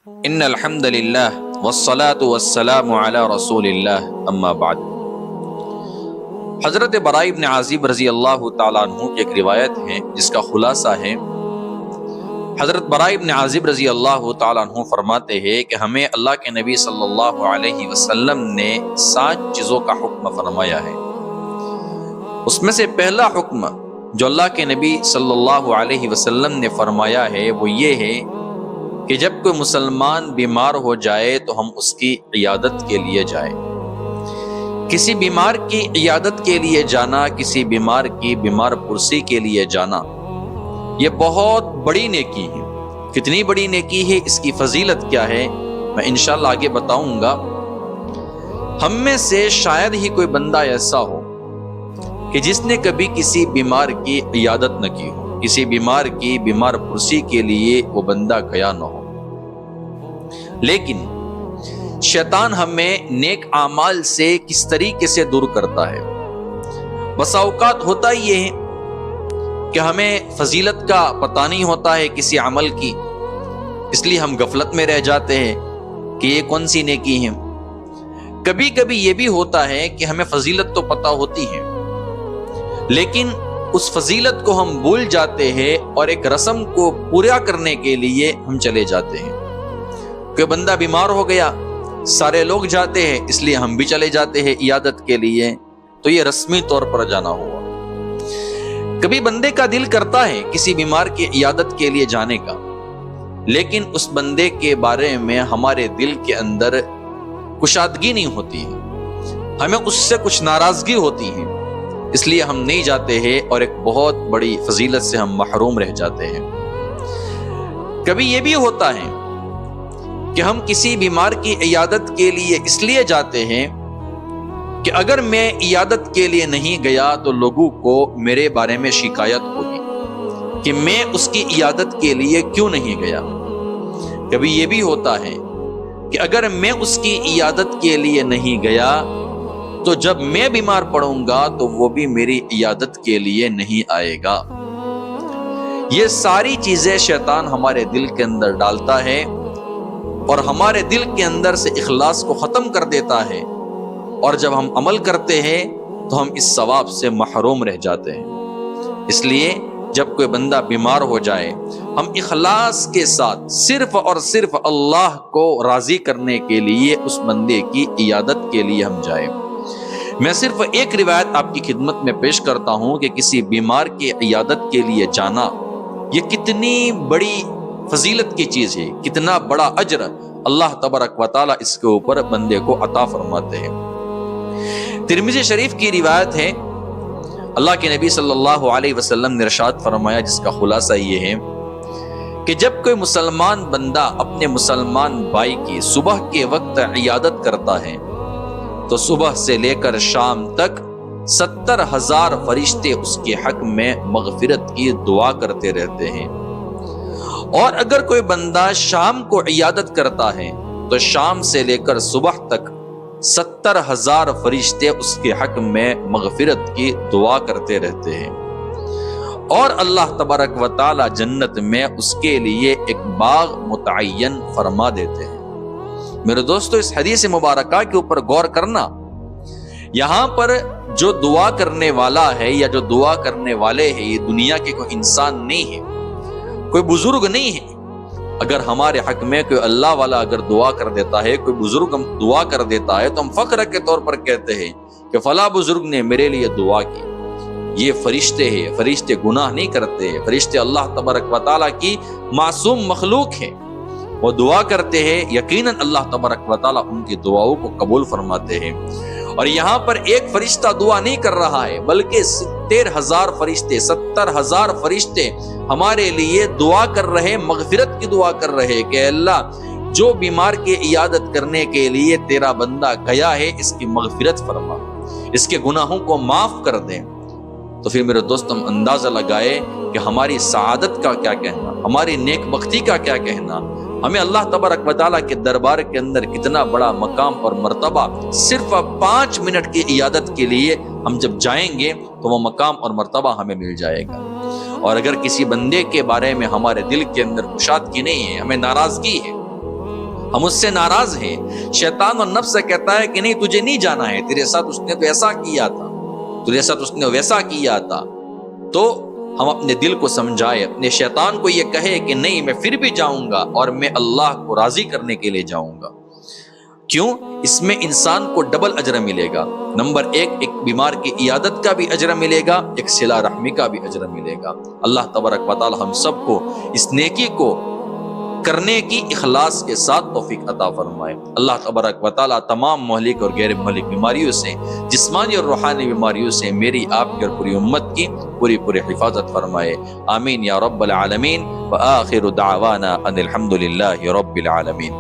ان الحمد للہ والصلاة والسلام علی رسول اللہ اما بعد۔ حضرت براء ابن عازب رضی اللہ تعالیٰ عنہ کی ایک روایت ہے جس کا خلاصہ ہے، حضرت براء ابن عازب رضی اللہ تعالیٰ عنہ فرماتے ہیں کہ ہمیں اللہ کے نبی صلی اللہ علیہ وسلم نے 7 چیزوں کا حکم فرمایا ہے۔ اس میں سے پہلا حکم جو اللہ کے نبی صلی اللہ علیہ وسلم نے فرمایا ہے وہ یہ ہے کہ جب کوئی مسلمان بیمار ہو جائے تو ہم اس کی عیادت کے لیے جائیں۔ کسی بیمار کی عیادت کے لیے جانا، کسی بیمار کی بیمار پرسی کے لیے جانا، یہ بہت بڑی نیکی ہے۔ کتنی بڑی نیکی ہے، اس کی فضیلت کیا ہے، میں انشاءاللہ آگے بتاؤں گا۔ ہم میں سے شاید ہی کوئی بندہ ایسا ہو کہ جس نے کبھی کسی بیمار کی عیادت نہ کی ہو، کسی بیمار کی بیمار پرسی کے لیے وہ بندہ گیا نہ ہو۔ لیکن شیطان ہمیں نیک اعمال سے کس طریقے سے دور کرتا ہے۔ بسا اوقات ہوتا ہی یہ ہے کہ ہمیں فضیلت کا پتہ نہیں ہوتا ہے کسی عمل کی، اس لیے ہم غفلت میں رہ جاتے ہیں کہ یہ کون سی نیکی ہے۔ کبھی کبھی یہ بھی ہوتا ہے کہ ہمیں فضیلت تو پتہ ہوتی ہے لیکن اس فضیلت کو ہم بھول جاتے ہیں اور ایک رسم کو پورا کرنے کے لیے ہم چلے جاتے ہیں۔ کوئی بندہ بیمار ہو گیا، سارے لوگ جاتے ہیں اس لیے ہم بھی چلے جاتے ہیں عیادت کے لیے، تو یہ رسمی طور پر جانا ہوا۔ کبھی بندے کا دل کرتا ہے کسی بیمار کی عیادت کے لیے جانے کا، لیکن اس بندے کے بارے میں ہمارے دل کے اندر کشادگی نہیں ہوتی ہے، ہمیں اس سے کچھ ناراضگی ہوتی ہے، اس لیے ہم نہیں جاتے ہیں اور ایک بہت بڑی فضیلت سے ہم محروم رہ جاتے ہیں۔ کبھی یہ بھی ہوتا ہے کہ ہم کسی بیمار کی عیادت کے لیے اس لیے جاتے ہیں کہ اگر میں عیادت کے لیے نہیں گیا تو لوگوں کو میرے بارے میں شکایت ہوگی کہ میں اس کی عیادت کے لیے کیوں نہیں گیا۔ کبھی یہ بھی ہوتا ہے کہ اگر میں اس کی عیادت کے لیے نہیں گیا تو جب میں بیمار پڑوں گا تو وہ بھی میری عیادت کے لیے نہیں آئے گا۔ یہ ساری چیزیں شیطان ہمارے دل کے اندر ڈالتا ہے اور ہمارے دل کے اندر سے اخلاص کو ختم کر دیتا ہے، اور جب ہم عمل کرتے ہیں تو ہم اس ثواب سے محروم رہ جاتے ہیں۔ اس لیے جب کوئی بندہ بیمار ہو جائے، ہم اخلاص کے ساتھ صرف اور صرف اللہ کو راضی کرنے کے لیے اس بندے کی عیادت کے لیے ہم جائیں۔ میں صرف ایک روایت آپ کی خدمت میں پیش کرتا ہوں کہ کسی بیمار کی عیادت کے لیے جانا یہ کتنی بڑی فضیلت کی چیز ہے، کتنا بڑا اجر اللہ تبارک و تعالی اس کے اوپر بندے کو عطا فرماتے ہیں۔ ترمذی شریف کی روایت ہے، اللہ کے نبی صلی اللہ علیہ وسلم نے ارشاد فرمایا جس کا خلاصہ یہ ہے کہ جب کوئی مسلمان بندہ اپنے مسلمان بھائی کی صبح کے وقت عیادت کرتا ہے تو صبح سے لے کر شام تک 70,000 فرشتے اس کے حق میں مغفرت کی دعا کرتے رہتے ہیں، اور اگر کوئی بندہ شام کو عیادت کرتا ہے تو شام سے لے کر صبح تک 70,000 فرشتے اس کے حق میں مغفرت کی دعا کرتے رہتے ہیں، اور اللہ تبارک و تعالی جنت میں اس کے لیے ایک باغ متعین فرما دیتے ہیں۔ میرے دوستو، اس حدیث مبارکہ کے اوپر غور کرنا، یہاں پر جو دعا کرنے والا ہے یا جو دعا کرنے والے ہیں یہ دنیا کے کوئی انسان نہیں ہے، کوئی بزرگ نہیں ہے۔ اگر ہمارے حق میں کوئی اللہ والا اگر دعا کر دیتا ہے، کوئی بزرگ ہم دعا کر دیتا ہے تو ہم فخر کے طور پر کہتے ہیں کہ فلاں بزرگ نے میرے لیے دعا کی۔ یہ فرشتے ہیں، فرشتے گناہ نہیں کرتے، فرشتے اللہ تبارک و تعالیٰ کی معصوم مخلوق ہیں، وہ دعا کرتے ہیں، یقیناً اللہ تبارک و تعالیٰ ان کی دعاؤں کو قبول فرماتے ہیں۔ اور یہاں پر ایک فرشتہ دعا نہیں کر رہا ہے بلکہ 70,000 فرشتے، 70,000 فرشتے ہمارے لیے دعا کر رہے، مغفرت کی دعا کر رہے کہ اللہ جو بیمار کی عیادت کرنے کے لیے تیرا بندہ گیا ہے اس کی مغفرت فرما، اس کے گناہوں کو معاف کر دیں۔ تو پھر میرے دوست ہم اندازہ لگائے کہ ہماری سعادت کا کیا کہنا، ہماری نیک بختی کا کیا کہنا، ہمیں اللہ تبارک و تعالیٰ کے دربار کے اندر کتنا بڑا مقام اور مرتبہ صرف 5 منٹ کی عیادت کے لیے ہم جب جائیں گے تو وہ مقام اور مرتبہ ہمیں مل جائے گا۔ اور اگر کسی بندے کے بارے میں ہمارے دل کے اندر کشادگی نہیں ہے، ہمیں ناراضگی ہے، ہم اس سے ناراض ہیں. شیطان اور نفس سے کہتا ہے کہ نہیں تجھے نہیں جانا ہے, تیرے ساتھ اس نے تو ایسا کیا تھا, تیرے ساتھ اس نے ویسا کیا تھا. تو ہم اپنے دل کو سمجھائے, اپنے شیطان کو یہ کہے کہ نہیں میں پھر بھی جاؤں گا اور میں اللہ کو راضی کرنے کے لیے جاؤں گا. کیوں؟ اس میں انسان کو ڈبل اجر ملے گا. نمبر ایک بیمار کی عیادت کا بھی اجر ملے گا, ایک صلہ رحمی کا بھی اجر ملے گا. اللہ تبارک و تعالی ہم سب کو اس نیکی کو کرنے کی اخلاص کے ساتھ توفیق عطا فرمائے. اللہ تبارک و تعالی تمام مہلک اور غیر مہلک بیماریوں سے, جسمانی اور روحانی بیماریوں سے میری, آپ کی اور پوری امت کی پوری حفاظت فرمائے. آمین یا رب العالمین. وآخر دعوانا ان الحمد للہ رب العالمین.